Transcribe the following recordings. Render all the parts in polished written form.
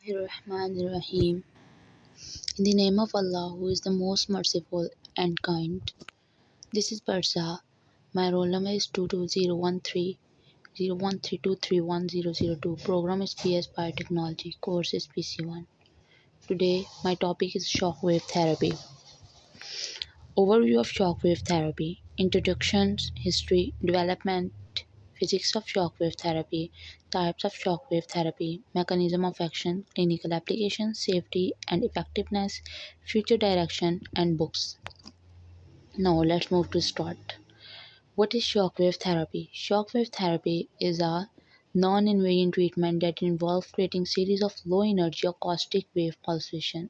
Bismillahirrahmanirrahim. In the name of Allah, who is the most merciful and kind. This is Barza. My roll number is 220130132311002. Program is PS Biotechnology. Course is PC1. Today, my topic is shockwave therapy. Overview of shockwave therapy. Introductions, history, development, physics of shockwave therapy, types of shockwave therapy, mechanism of action, clinical application, safety and effectiveness, future direction, and books. Now let's move to start. What is shockwave therapy? Shockwave therapy is a non-invasive treatment that involves creating series of low-energy acoustic wave pulsation.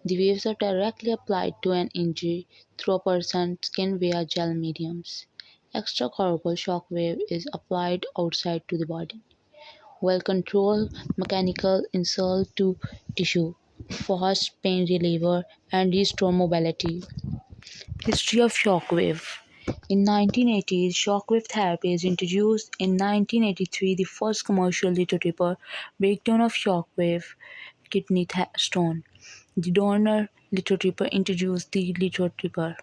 The waves are directly applied to an injury through a person's skin via gel mediums. Extracorporeal shock wave is applied outside to the body, while controlled mechanical insult to tissue, fast pain reliever, and restore mobility. History of shockwave. In 1980s, shockwave therapy is introduced. In 1983, the first commercial lithotripper breakdown of shockwave kidney stone. The donor lithotripper introduced the lithotripper.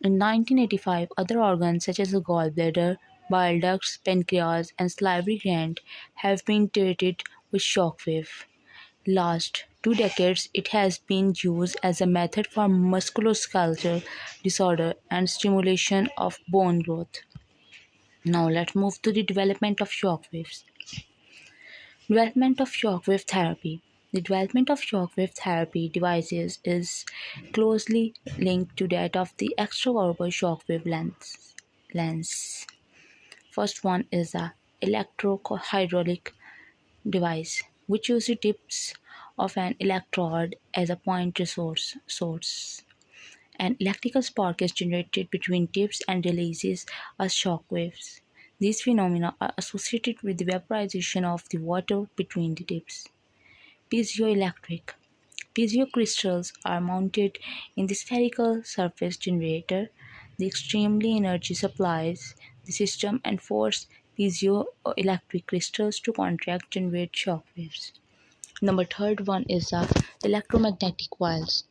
In 1985, other organs such as the gallbladder, bile ducts, pancreas, and salivary gland have been treated with shockwave. Last 2 decades, it has been used as a method for musculoskeletal disorder and stimulation of bone growth. Now let's move to the development of shockwaves. Development of shockwave therapy. The development of shockwave therapy devices is closely linked to that of the extracorporeal shockwave lens. First one is the electrohydraulic device, which uses the tips of an electrode as a point source. An electrical spark is generated between tips and releases as shock waves. These phenomena are associated with the vaporization of the water between the tips. Piezoelectric. Piezo crystals are mounted in the spherical surface generator. The extremely energy supplies the system and force piezoelectric crystals to contract, generate shock waves. Number third one is the electromagnetic coils.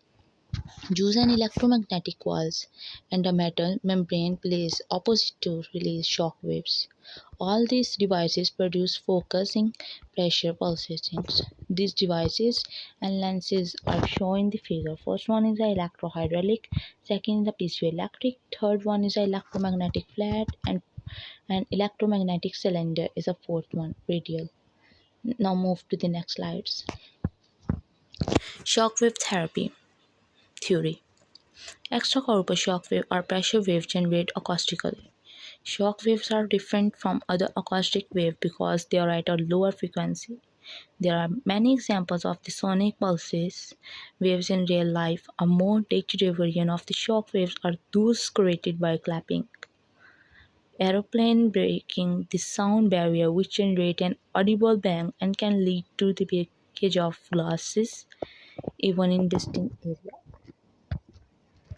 Use an electromagnetic coils and a metal membrane placed opposite to release shock waves. All these devices produce focusing pressure pulsations. These devices and lenses are shown in the figure. First one is the electrohydraulic, second is the piezoelectric, third one is the electromagnetic flat, and an electromagnetic cylinder is a fourth one, radial. Now move to the next slides. Shockwave therapy theory. Extracorporeal shock wave or pressure wave generate acoustically. Shock waves are different from other acoustic waves because they are at a lower frequency. There are many examples of the sonic pulses waves in real life. A more day-to-day version of the shock waves are those created by clapping. Aeroplane breaking the sound barrier, which generate an audible bang and can lead to the breakage of glasses even in distant areas.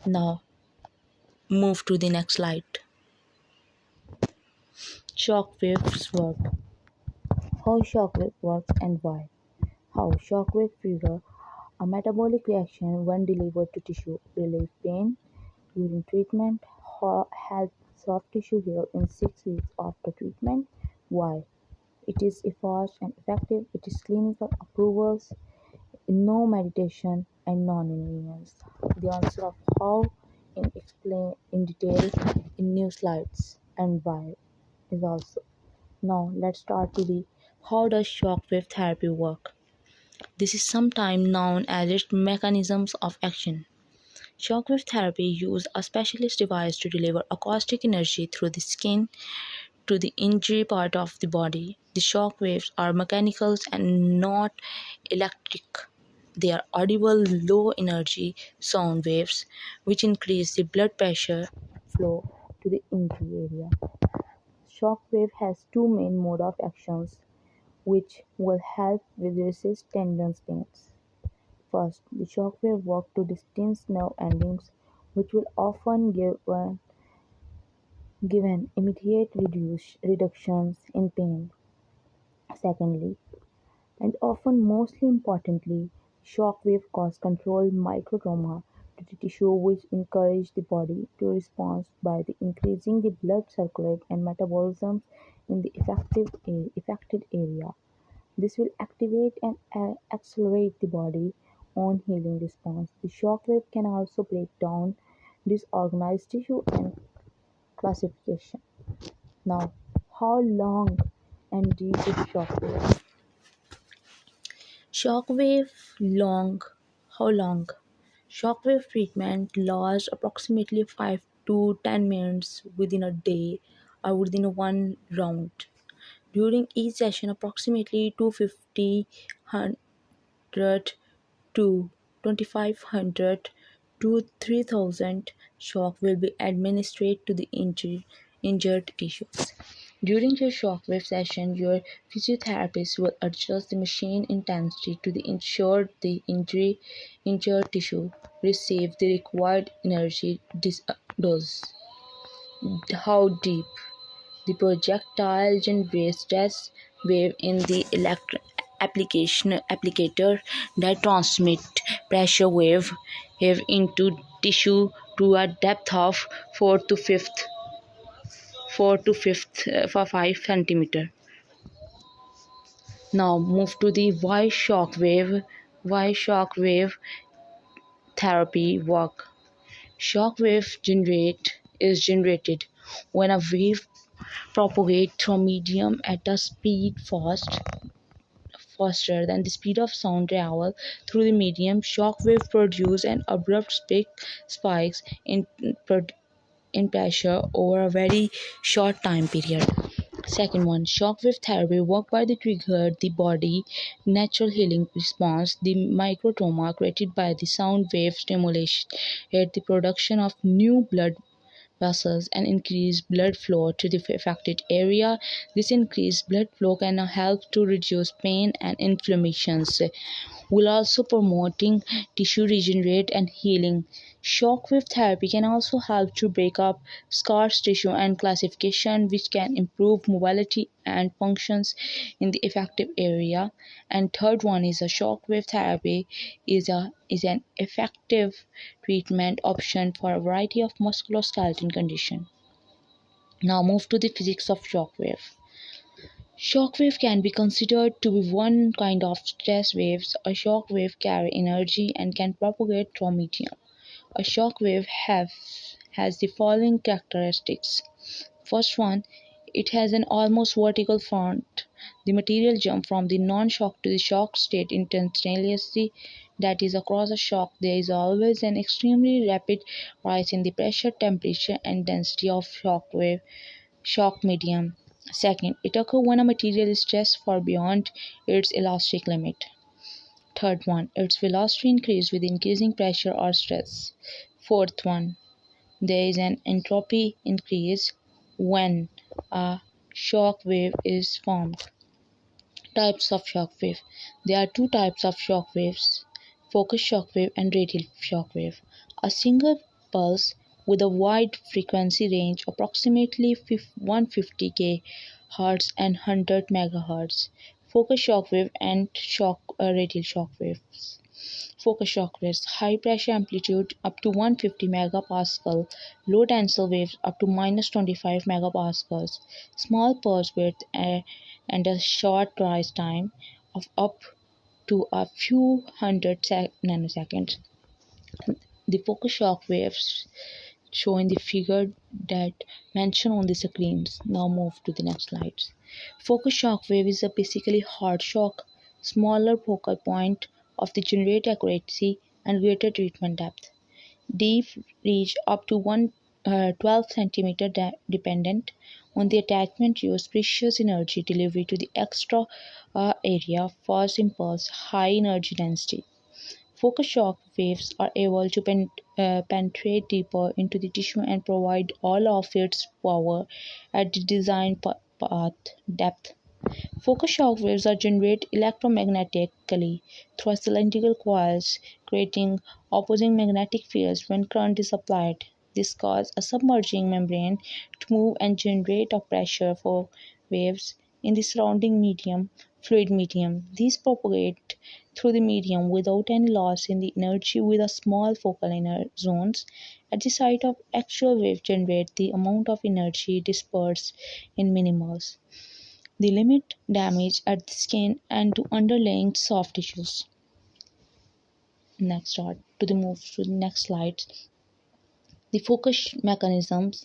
Now move to the next slide. Shock waves work. How shockwave works and why. How shockwave trigger a metabolic reaction when delivered to tissue, relieve pain during treatment, help soft tissue heal in 6 weeks after treatment. Why? It is fast and effective. It is clinical approvals, no meditation and non-invasive. The answer of how in explain in detail in new slides and why is also. Now let's start to the how does shockwave therapy work. This is sometimes known as its mechanisms of action. Shockwave therapy uses a specialist device to deliver acoustic energy through the skin to the injury part of the body. The shock waves are mechanical and not electric. They are audible low energy sound waves which increase the blood pressure flow to the injury area. Shockwave has two main mode of actions which will help with resist tendon pains. First, the shockwave work to the tense nerve endings, which will often give an immediate reductions in pain. Secondly, And often mostly importantly, shockwave cause control microtrauma to the tissue which encourage the body to respond by the increasing the blood circulate and metabolism in the affected area. This will activate and accelerate the body own healing response. The shockwave can also break down disorganized tissue and classification. Now, how long and deep is shockwave? Shockwave long how long? Shockwave treatment lasts approximately 5 to 10 minutes within a day or within one round. During each session, approximately 250 to 2500 to 3000 shock will be administered to the injured tissues. During your shockwave session, your physiotherapist will adjust the machine intensity to ensure the injured tissue receive the required energy dose. How deep? The projectile generates stress wave in the applicator that transmit pressure wave into tissue to a depth of 4 to 5 centimeter. Now move to the why shockwave. Why shockwave therapy work? Shockwave is generated when a wave propagates through medium at a speed faster than the speed of sound travel through the medium. Shockwave produce an abrupt spikes in pressure over a very short time period. Second one, shockwave therapy work by the trigger the body natural healing response. The microtrauma created by the sound wave stimulation at the production of new blood vessels and increase blood flow to the affected area. This increased blood flow can help to reduce pain and inflammations, while also promoting tissue regenerate and healing. Shockwave therapy can also help to break up scar tissue and classification, which can improve mobility and functions in the affected area. And third one is a shockwave therapy is an effective treatment option for a variety of musculoskeletal conditions. Now move to the physics of shockwave. Shockwave can be considered to be one kind of stress waves. A shock wave carry energy and can propagate through medium. A shock wave has the following characteristics. First one, it has an almost vertical front. The material jump from the non-shock to the shock state instantaneously. That is, across a shock, there is always an extremely rapid rise in the pressure, temperature, and density of shock medium. Second, it occurs when a material is stressed far beyond its elastic limit. Third one, its velocity increases with increasing pressure or stress. Fourth one, there is an entropy increase when a shock wave is formed. Types of shock wave. There are two types of shock waves: focus shock wave and radial shock wave. A single pulse with a wide frequency range, approximately 150 kHz and 100 MHz. Focus shock wave and radial shock waves. Focus shock waves, high pressure amplitude up to 150 megapascal, low tensile waves up to minus 25 megapascals, small pulse width and a short rise time of up to a few hundred nanoseconds. The focus shock waves shown in the figure that mentioned on the screens. Now move to the next slides. Focus shock wave is a basically hard shock, smaller focal point of the generate accuracy and greater treatment depth. Deep reach up to 12 centimeter dependent on the attachment used precious energy delivery to the extra area, fast impulse, high energy density. Focus shock waves are able to penetrate deeper into the tissue and provide all of its power at the designed path depth. Focus shock waves are generated electromagnetically through cylindrical coils, creating opposing magnetic fields when current is applied. This causes a submerging membrane to move and generate a pressure for waves in the surrounding medium. fluid medium. These propagate through the medium without any loss in the energy with a small focal inner zones. At the site of actual wave generate the amount of energy dispersed in minimals. They limit damage at the skin and to underlying soft tissues. Next start to the move to the next slide. The focusing mechanisms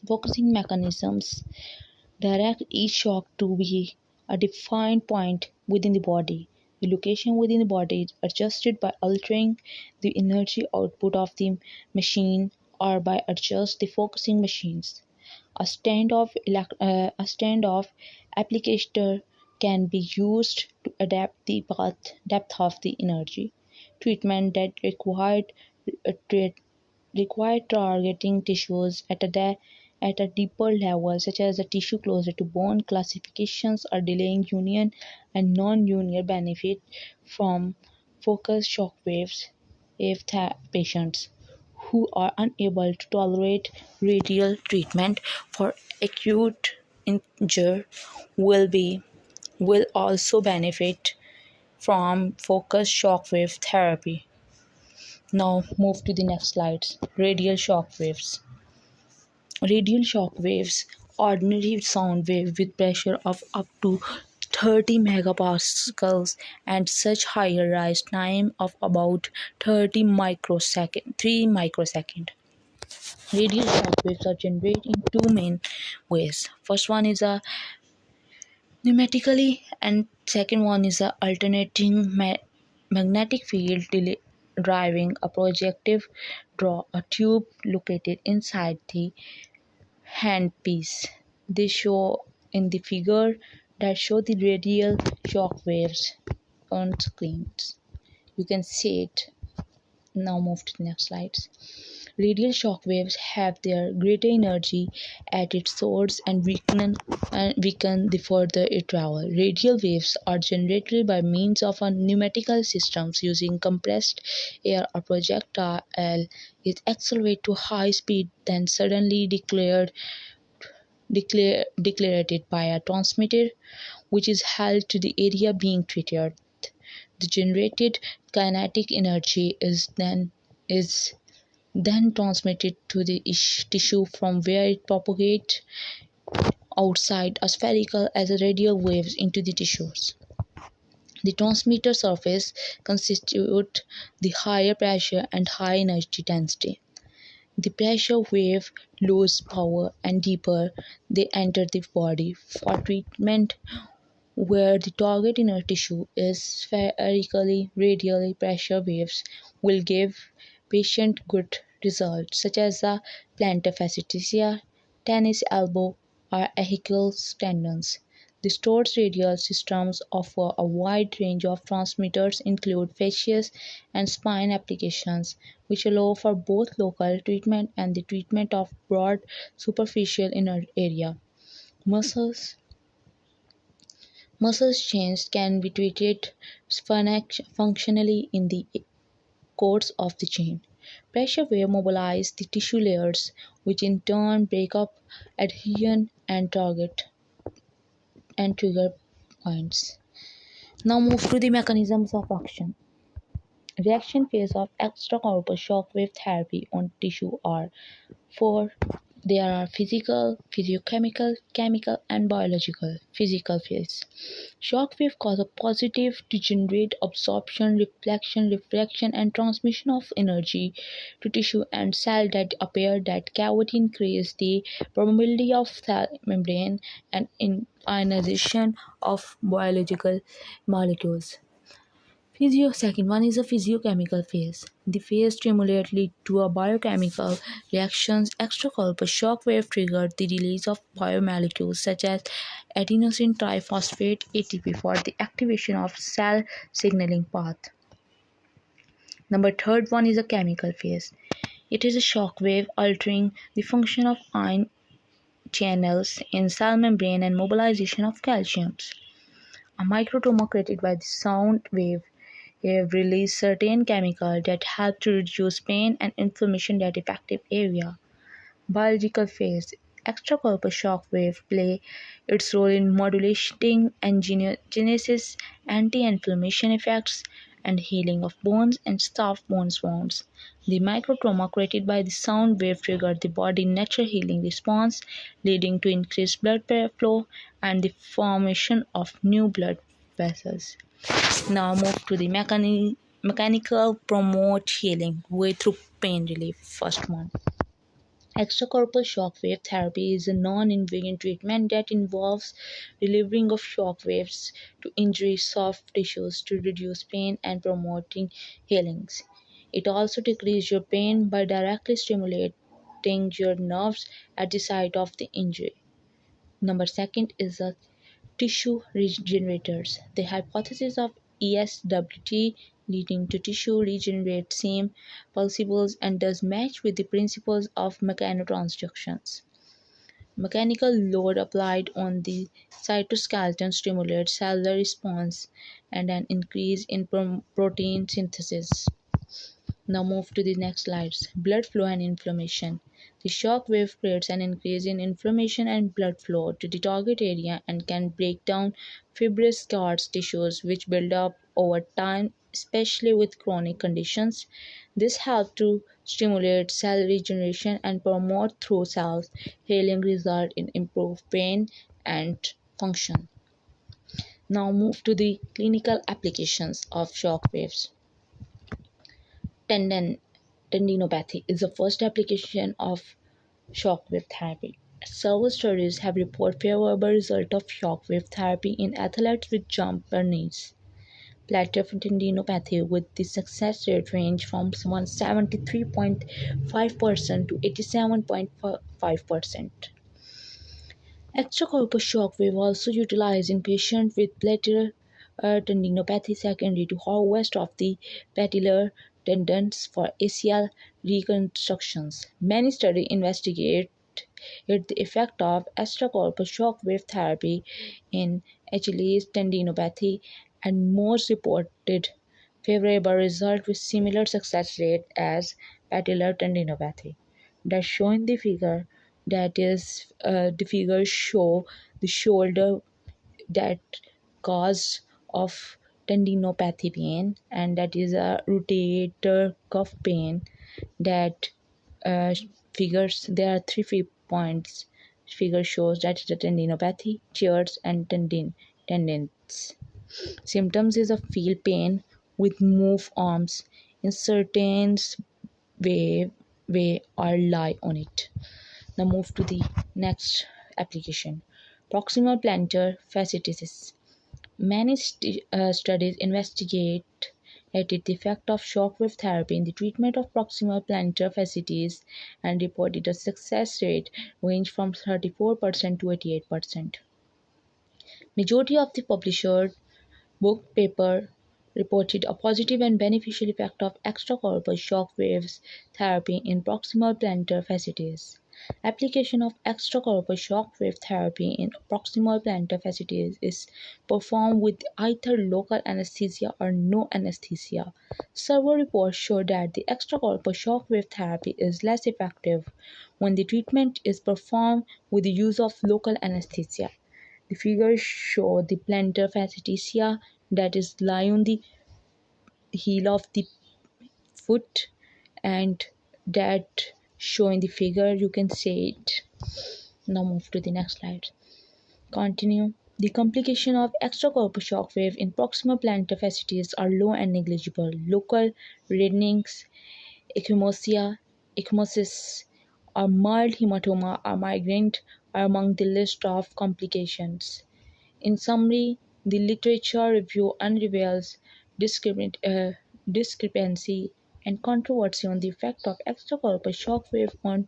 direct each shock to be a defined point within the body. The location within the body is adjusted by altering the energy output of the machine or by adjust the focusing machines. A standoff applicator can be used to adapt the path depth of the energy. Treatment that uh, require targeting tissues at a deeper level, such as a tissue closer to bone. Classifications are delaying union and non-union benefit from focused shock waves if patients who are unable to tolerate radial treatment for acute injury will also benefit from focused shockwave therapy. Now move to the next slides. Radial shock waves. Radial shock waves, ordinary sound wave with pressure of up to 30 megapascals and such higher rise time of about 3 microsecond. Radial shock waves are generated in two main ways. First one is a pneumatically and second one is a alternating magnetic field driving a projective draw a tube located inside the handpiece. They show in the figure that show the radial shock waves on screens. You can see it. Now move to the next slides. Radial shock waves have their greater energy at its source and weaken the further it travels. Radial waves are generated by means of a pneumatical systems using compressed air or projectile is accelerated to high speed then suddenly declared by a transmitter which is held to the area being treated. The generated kinetic energy is then transmitted to the tissue from where it propagates outside as spherical as radial waves into the tissues. The transmitter surface constitutes the higher pressure and high energy density. The pressure wave lose power and deeper they enter the body. For treatment where the target inner tissue is spherically radially pressure waves will give patient good results such as the plantar fasciitis, tennis elbow or Achilles tendons. The stored radial systems offer a wide range of transmitters include fascias and spine applications which allow for both local treatment and the treatment of broad superficial inner area. Muscles Muscle chains can be treated functionally in the course of the chain. Pressure wave mobilize the tissue layers, which in turn break up adhesion and trigger points. Now move to the mechanisms of action. Reaction phase of extracorporeal shock wave therapy on tissue are four. There are physical, physiochemical, chemical, and biological. Physical phase. Shock wave cause a positive to generate absorption, reflection, refraction, and transmission of energy to tissue and cell that appear that cavity increase the probability of cell membrane and ionization of biological molecules. Second one is a physiochemical phase. The phase stimulates lead to a biochemical reactions. Extracorporeal shock wave triggered the release of biomolecules such as adenosine triphosphate ATP for the activation of cell signaling path. Number third one is a chemical phase. It is a shock wave altering the function of ion channels in cell membrane and mobilization of calciums. A microtumor created by the sound wave release certain chemicals that help to reduce pain and inflammation that affected area. Biological phase. Extracorpus shockwave play its role in modulating angiogenesis, anti-inflammation effects, and healing of bones and soft bones wounds. The microtrauma created by the sound wave triggered the body's natural healing response, leading to increased blood flow and the formation of new blood vessels. Now move to the mechanical promote healing way through pain relief. First one. Extracorporeal shock wave therapy is a non-invasive treatment that involves delivering of shock waves to injury soft tissues to reduce pain and promoting healings. It also decreases your pain by directly stimulating your nerves at the site of the injury. Number second is a tissue regenerators. The hypothesis of ESWT leading to tissue regenerate seem plausible and does match with the principles of mechanotransductions. Mechanical load applied on the cytoskeleton stimulates cellular response and an increase in protein synthesis. Now move to the next slides. Blood flow and inflammation. The shock wave creates an increase in inflammation and blood flow to the target area and can break down fibrous scar tissues which build up over time, especially with chronic conditions. This helps to stimulate cell regeneration and promote through cells healing result in improved pain and function. Now move to the clinical applications of shock waves. Tendon tendinopathy is the first application of shockwave therapy. Several studies have reported favorable results of shockwave therapy in athletes with jumper knees. Plantar tendinopathy with the success rate range from 73.5% to 87.5%. Extracorporeal shock wave also utilized in patients with plantar tendinopathy secondary to harvest of the patellar tendons for ACL reconstructions. Many studies investigate the effect of extracorporeal shock wave therapy in Achilles tendinopathy, and most reported favorable result with similar success rate as patellar tendinopathy. That's shown in the figure. That is, the figures show the shoulder that cause of tendinopathy pain, and that is a rotator cuff pain. That uh, figures there are three points. Figure shows that is a tendinopathy, tears, and tendons. Symptoms is a feel pain with move arms in certain way or lie on it. Now move to the next application. Proximal plantar fasciitis. Many studies investigate the effect of shockwave therapy in the treatment of proximal plantar fasciitis and reported a success rate range from 34% to 88%. Majority of the published book paper reported a positive and beneficial effect of extracorporeal shock waves therapy in proximal plantar fasciitis. Application of extracorporeal shock wave therapy in proximal plantar fasciitis is performed with either local anesthesia or no anesthesia. Several reports show that the extracorporeal shock wave therapy is less effective when the treatment is performed with the use of local anesthesia. The figures show the plantar fasciitis that is lie on the heel of the foot, and that showing the figure you can say it. Now move to the next slide. Continue. The complication of extracorporeal shock wave in proximal plantar fasciitis are low and negligible. Local reddenings, ecchymosis, or mild hematoma or migraine are among the list of complications. In summary, the literature review unravels discrepancy and controversy on the effect of extracorporeal shock wave on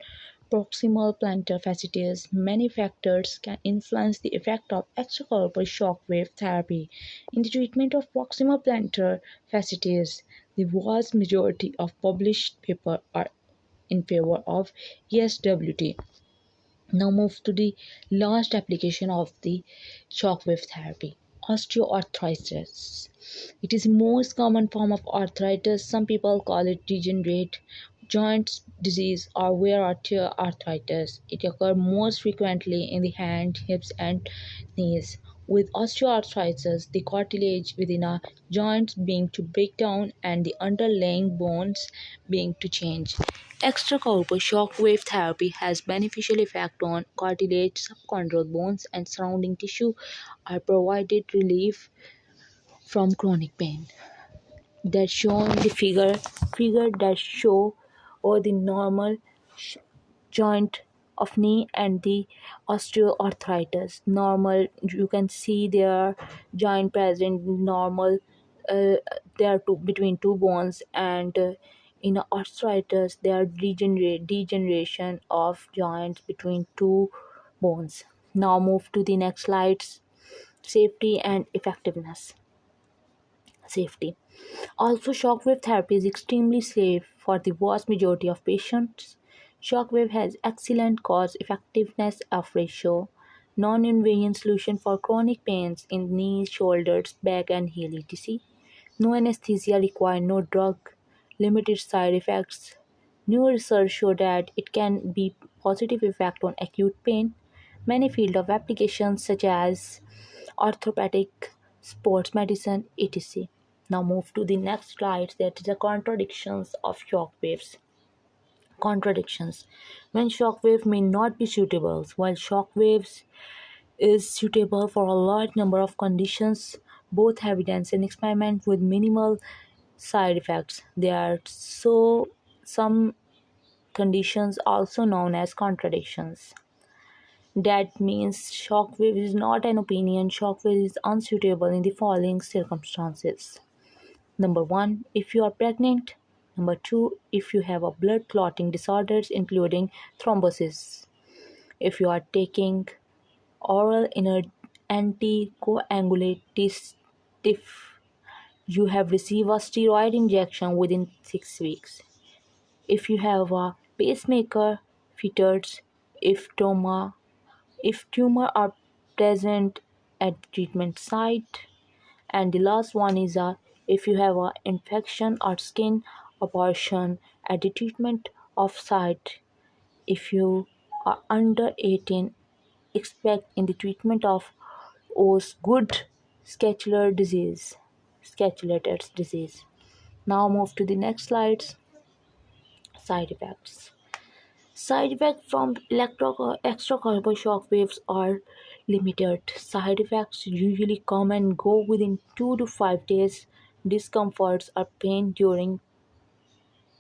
proximal plantar fasciitis. Many factors can influence the effect of extracorporeal shock wave therapy in the treatment of proximal plantar fasciitis. The vast majority of published papers are in favor of ESWT. Now move to the last application of the shockwave therapy. Osteoarthritis. It is the most common form of arthritis. Some people call it degenerate Joint disease or wear arthritis. It occurs most frequently in the hand, hips, and knees. With osteoarthritis, the cartilage within a joint being to break down and the underlying bones being to change. Extracorporeal shock wave therapy has beneficial effect on cartilage, subchondral bones, and surrounding tissue, are provided relief from chronic pain that shown the figure that show or the normal joint of knee and the osteoarthritis normal. You can see their joint present normal, uh, they are between two bones, and in arthritis there are degeneration of joints between two bones. Now move to the next slides. Safety and effectiveness. Safety. Also, shockwave therapy is extremely safe for the vast majority of patients. Shockwave has excellent cost effectiveness of ratio, non-invasive solution for chronic pains in knees, shoulders, back and heel etc. No anesthesia required, no drug, limited side effects. New research show that it can be positive effect on acute pain. Many field of applications such as orthopedic, sports medicine, etc. Now move to the next slide, that is the contradictions of shock waves. Contradictions. When shock wave may not be suitable, while shock waves is suitable for a large number of conditions, both evidence and experiment with minimal side effects. There are some conditions also known as contradictions. That means shockwave is not an opinion. Shockwave is unsuitable in the following circumstances. Number one, if you are pregnant. Number two, if you have a blood clotting disorders including thrombosis. If you are taking oral anticoagulants, if you have received a steroid injection within 6 weeks. If you have a pacemaker fitted, if trauma if tumor are present at the treatment site, and the last one is if you have a infection or skin abrasion at the treatment of site. If you are under 18, expect in the treatment of os good scatulated disease. Now move to the next slides. Side effects. Side effects from extracorporeal shock waves are limited. Side effects usually come and go within 2 to 5 days. Discomforts or pain during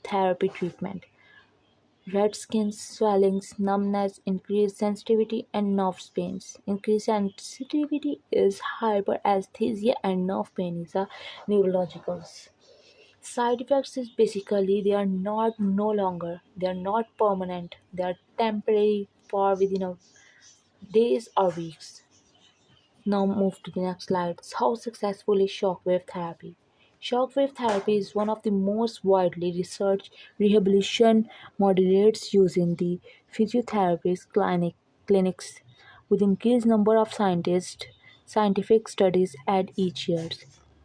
therapy treatment. Red skin, swellings, numbness, increased sensitivity, and nerve pains. Increased sensitivity is hyperesthesia, and nerve pain is a neurological. Side effects is basically they are not permanent, they are temporary for within a days or weeks. Now move to the next slide. How successful is shockwave therapy? Shockwave therapy is one of the most widely researched rehabilitation modalities used in the physiotherapist clinics, with increased number of scientific studies add each year.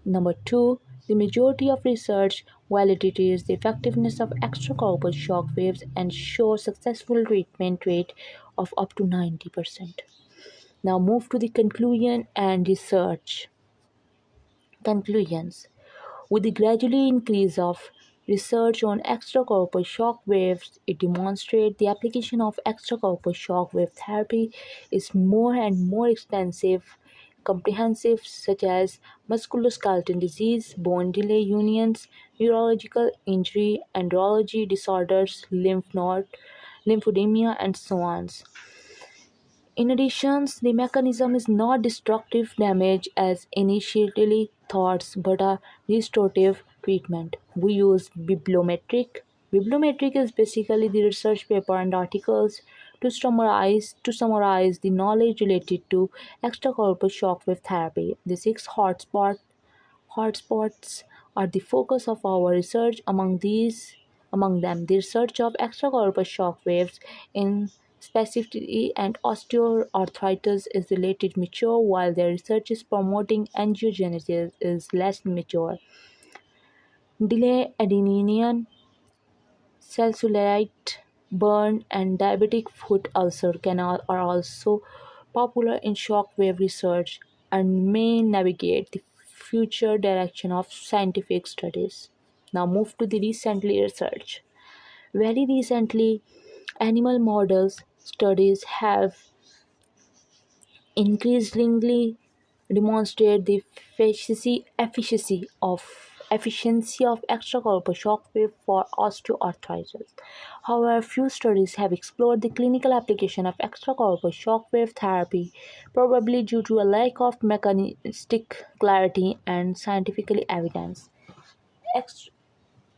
Number two, the majority of research validates the effectiveness of extracorporeal shock waves and shows successful treatment rate of up to 90%. Now move to the conclusion and research. Conclusions. With the gradual increase of research on extracorporeal shock waves, it demonstrates the application of extracorporeal shock wave therapy is more and more extensive, comprehensive, such as musculoskeletal disease, bone delay unions, neurological injury, andrology disorders, lymph node, lymphedema, and so on. In addition, the mechanism is not destructive damage as initially thought, but a restorative treatment. We use bibliometric. Bibliometric is basically the research paper and articles to summarize the knowledge related to extracorporeal shockwave therapy. The six hotspots are the focus of our research. Among them, the research of extracorporeal shock waves in specificity and osteoarthritis is related mature, while the research is promoting angiogenesis is less mature. Delay adenyne cellulite, burn, and diabetic foot ulcer are also popular in shockwave research and may navigate the future direction of scientific studies. Now move to the recently research. Very recently, animal models studies have increasingly demonstrate the efficiency of extracorporeal shockwave for osteoarthritis. However, few studies have explored the clinical application of extracorporeal shockwave therapy, probably due to a lack of mechanistic clarity and scientific evidence. Ex-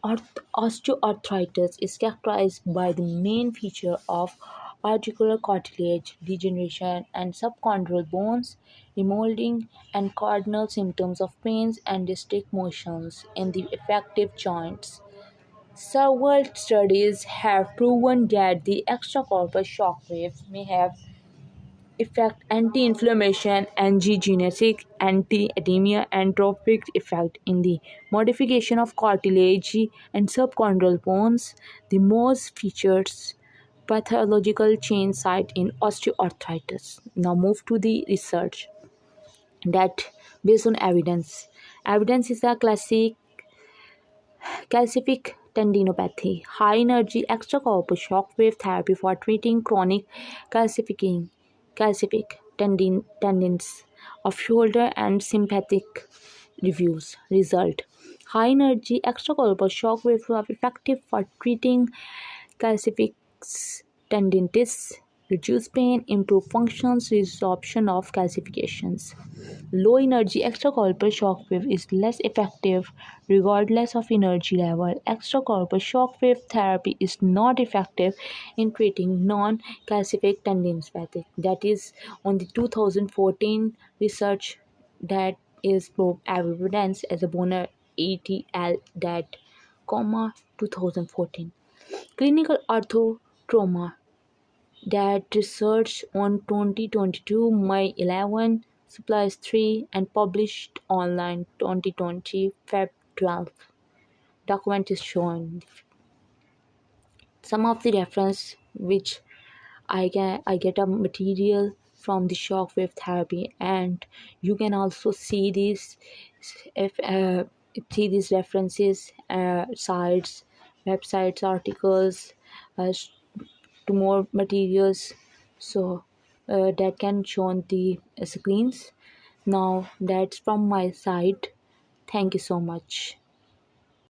Osteoarthritis is characterized by the main feature of articular cartilage degeneration and subchondral bones remodeling and cardinal symptoms of pains and distinct motions in the affected joints. Several studies have proven that the extracorporeal shock waves may have effect anti-inflammation, anti-genetic, anti-edema, and trophic effect in the modification of cartilage and subchondral bones, the most features pathological change site in osteoarthritis. Now move to the research that based on evidence. Evidence is a classic calcific tendinopathy, high energy extracorporeal shock wave therapy for treating chronic calcific tendons of shoulder and sympathetic reviews. Result: high energy extracorporeal shock waves are effective for treating calcific tendinitis, reduce pain, improve functions, resorption of calcifications. Low energy extracorporeal shock wave is less effective regardless of energy level. Extracorporeal shock wave therapy is not effective in treating non-calcific tendinopathy. That is on the 2014 research that is evidence as a boner ATL that, 2014. Clinical orthotrauma that research on 2022 May 11 supplies 3 and published online 2020 Feb 12. Document is shown. Some of the reference which I get a material from the shockwave therapy, and you can also see these if see these references, sites, websites, articles, uh, to more materials, so that can show on the screens. Now that's from my side. Thank you so much.